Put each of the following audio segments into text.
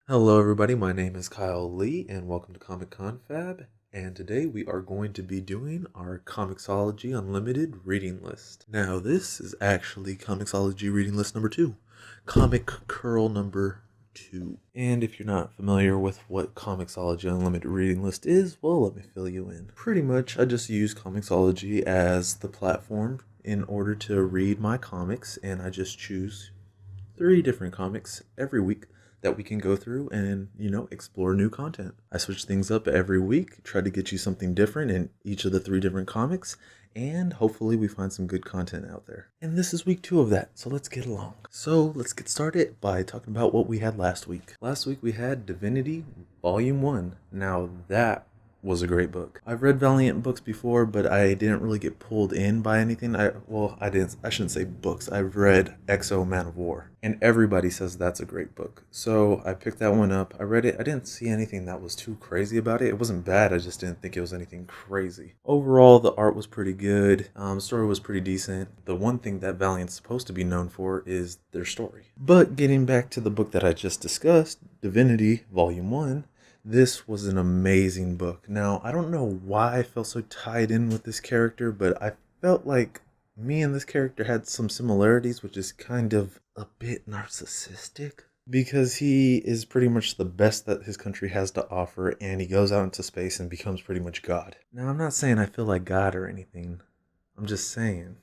Hello everybody, my name is Kyle Lee and welcome to Confab, and today we are going to be doing our Comixology Unlimited Reading List. Now this is actually Comixology Reading List number 2, comicCURL number 2. And if you're not familiar with what Comixology Unlimited Reading List is, well, let me fill you in. Pretty much I just use Comixology as the platform in order to read my comics, and I just choose 3 different comics every week that we can go through and, explore new content. I switch things up every week, try to get you something different in each of the 3 different comics, and hopefully we find some good content out there. And this is week 2 of that, so let's get along. So let's get started by talking about what we had last week. Last week we had Divinity Volume 1. Now that was a great book. I've read Valiant books before, but I didn't really get pulled in by anything. I shouldn't say books. I've read XO Man of War, and everybody says that's a great book. So I picked that one up. I read it. I didn't see anything that was too crazy about it. It wasn't bad. I just didn't think it was anything crazy. Overall, the art was pretty good. Story was pretty decent. The one thing that Valiant's supposed to be known for is their story. But getting back to the book that I just discussed, Divinity Volume 1, this was an amazing book. Now, I don't know why I felt so tied in with this character, but I felt like me and this character had some similarities, which is kind of a bit narcissistic. Because he is pretty much the best that his country has to offer, and he goes out into space and becomes pretty much God. Now, I'm not saying I feel like God or anything. I'm just saying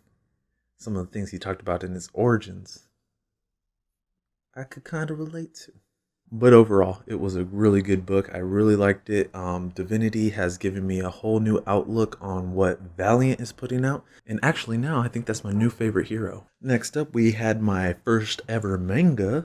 some of the things he talked about in his origins, I could kind of relate to. But overall, it was a really good book. I really liked it. Divinity has given me a whole new outlook on what Valiant is putting out. And actually now, I think that's my new favorite hero. Next up, we had my first ever manga,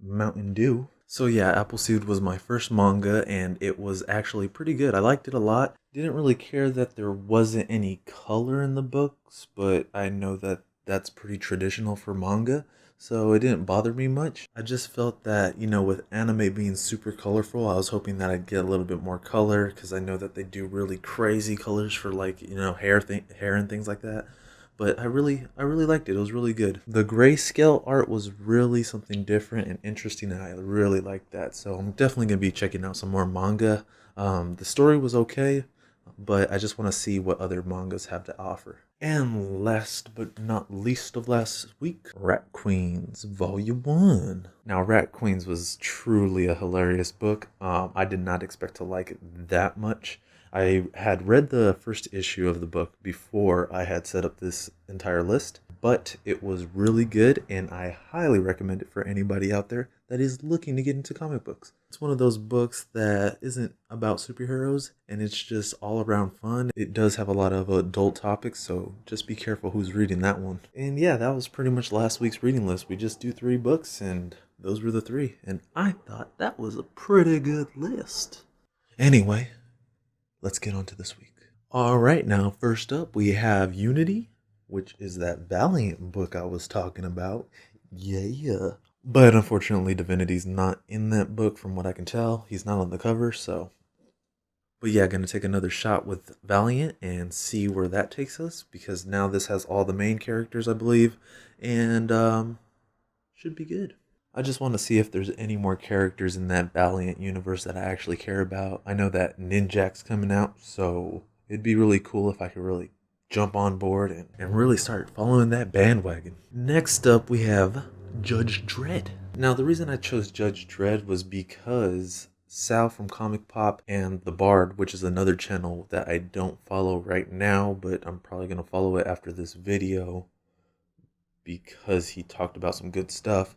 Mountain Dew. So yeah, Appleseed was my first manga, and it was actually pretty good. I liked it a lot. Didn't really care that there wasn't any color in the books, but I know that that's pretty traditional for manga, so it didn't bother me much. I just felt that, with anime being super colorful, I was hoping that I'd get a little bit more color, because I know that they do really crazy colors for hair and things like that. But I really liked it. It was really good. The grayscale art was really something different and interesting, and I really liked that. So I'm definitely going to be checking out some more manga. The story was okay, but I just want to see what other mangas have to offer. And last but not least of last week, Rat Queens Volume 1. Now, Rat Queens was truly a hilarious book. I did not expect to like it that much. I had read the first issue of the book before I had set up this entire list, but it was really good, and I highly recommend it for anybody out there that is looking to get into comic books. It's one of those books that isn't about superheroes, and it's just all around fun. It does have a lot of adult topics, so just be careful who's reading that one. And yeah, that was pretty much last week's reading list. We just do 3 books, and those were the 3, and I thought that was a pretty good list. Anyway, let's get on to this week. All right, now first up we have Unity, which is that Valiant book I was talking about. Yeah. But unfortunately, Divinity's not in that book from what I can tell. He's not on the cover, so. But yeah, gonna take another shot with Valiant and see where that takes us, because now this has all the main characters, I believe, and should be good. I just want to see if there's any more characters in that Valiant universe that I actually care about. I know that Ninjak's coming out, so it'd be really cool if I could really jump on board and really start following that bandwagon. Next up, we have Judge Dredd. Now, the reason I chose Judge Dredd was because Sal from Comic Pop and The Bard, which is another channel that I don't follow right now, but I'm probably going to follow it after this video because he talked about some good stuff,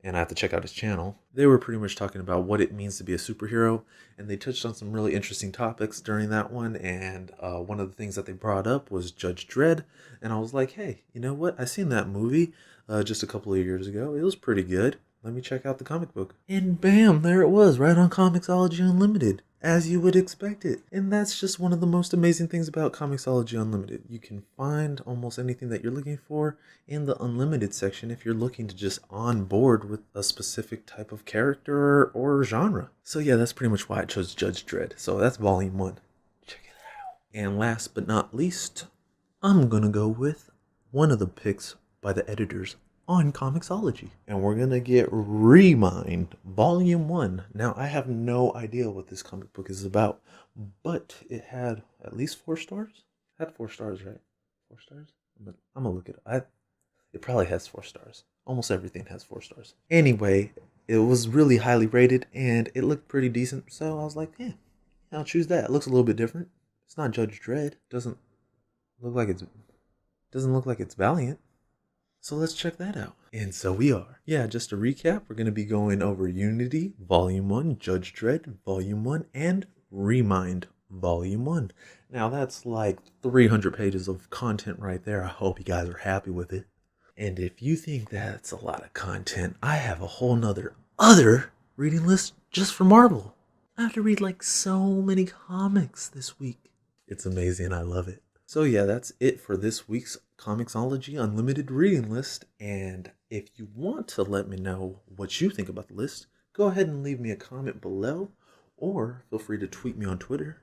and I have to check out his channel. They were pretty much talking about what it means to be a superhero, and they touched on some really interesting topics during that one, and one of the things that they brought up was Judge Dredd, and I was like, hey, you know what? I seen that movie just a couple of years ago. It was pretty good. Let me check out the comic book. And bam, there it was, right on Comixology Unlimited, as you would expect it. And that's just one of the most amazing things about Comixology Unlimited. You can find almost anything that you're looking for in the Unlimited section if you're looking to just on board with a specific type of character or genre. So yeah, that's pretty much why I chose Judge Dredd. So that's Volume 1. Check it out. And last but not least, I'm gonna go with one of the picks by the editors on Comixology. And we're gonna get reMIND Volume 1. Now, I have no idea what this comic book is about, but it had at least 4 stars? It had 4 stars, right? 4 stars? I'm gonna look it up. It probably has 4 stars. Almost everything has 4 stars. Anyway, it was really highly rated and it looked pretty decent, so I was like, yeah, I'll choose that. It looks a little bit different. It's not Judge Dredd. Look like it's doesn't look like it's Valiant. So let's check that out. And so we are. Yeah, just to recap, we're going to be going over Unity Volume 1, Judge Dredd Volume 1, and reMIND Volume 1. Now that's like 300 pages of content right there. I hope you guys are happy with it. And if you think that's a lot of content, I have a whole nother other reading list just for Marvel. I have to read like so many comics this week. It's amazing. I love it. So yeah, that's it for this week's Comixology Unlimited Reading List. And if you want to let me know what you think about the list, go ahead and leave me a comment below, or feel free to tweet me on Twitter.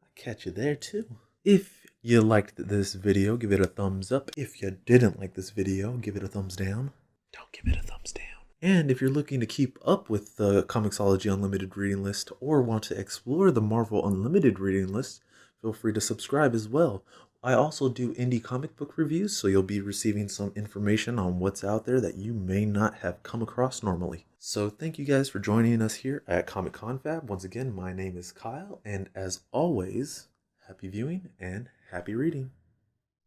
I'll catch you there too. If you liked this video, give it a thumbs up. If you didn't like this video, give it a thumbs down. Don't give it a thumbs down. And if you're looking to keep up with the Comixology Unlimited Reading List or want to explore the Marvel Unlimited Reading List, feel free to subscribe as well. I also do indie comic book reviews, so you'll be receiving some information on what's out there that you may not have come across normally. So thank you guys for joining us here at Confab. Once again, my name is Kyle, and as always, happy viewing and happy reading.